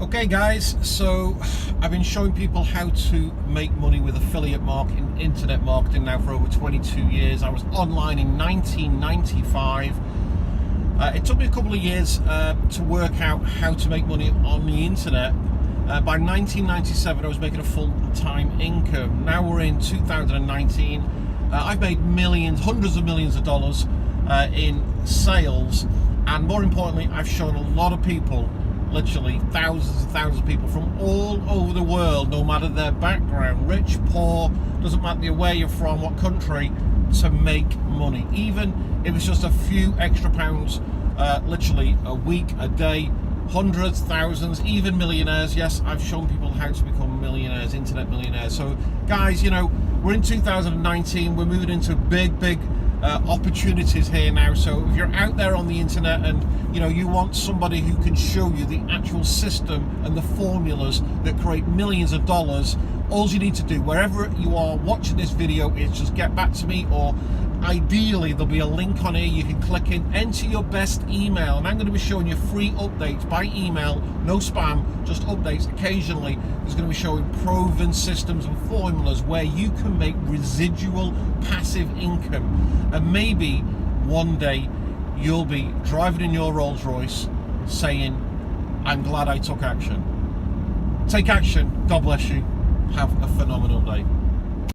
Okay guys, so I've been showing people how to make money with affiliate marketing, internet marketing now for over 22 years. I was online in 1995. It took me a couple of years to work out how to make money on the internet. By 1997 I was making a full-time income. Now we're in 2019. I've made millions, hundreds of millions of dollars in sales, and more importantly I've shown a lot of people, literally thousands and thousands of people from all over the world, no matter their background, rich, poor, doesn't matter where you're from, what country, to make money. Even if it's just a few extra pounds, literally a week, a day, hundreds, thousands, even millionaires. Yes, I've shown people how to become millionaires, internet millionaires. So guys, you know, we're in 2019, we're moving into big opportunities here now. So if you're out there on the internet and you know you want somebody who can show you the actual system and the formulas that create millions of dollars, all you need to do wherever you are watching this video is just get back to me, or ideally there'll be a link on here you can click in, enter your best email, and I'm going to be showing you free updates by email, no spam, just updates occasionally. There's going to be showing proven systems and formulas where you can make residual passive income, and maybe one day you'll be driving in your Rolls Royce saying, I'm glad I took action. Take action. God bless you. Have a phenomenal day.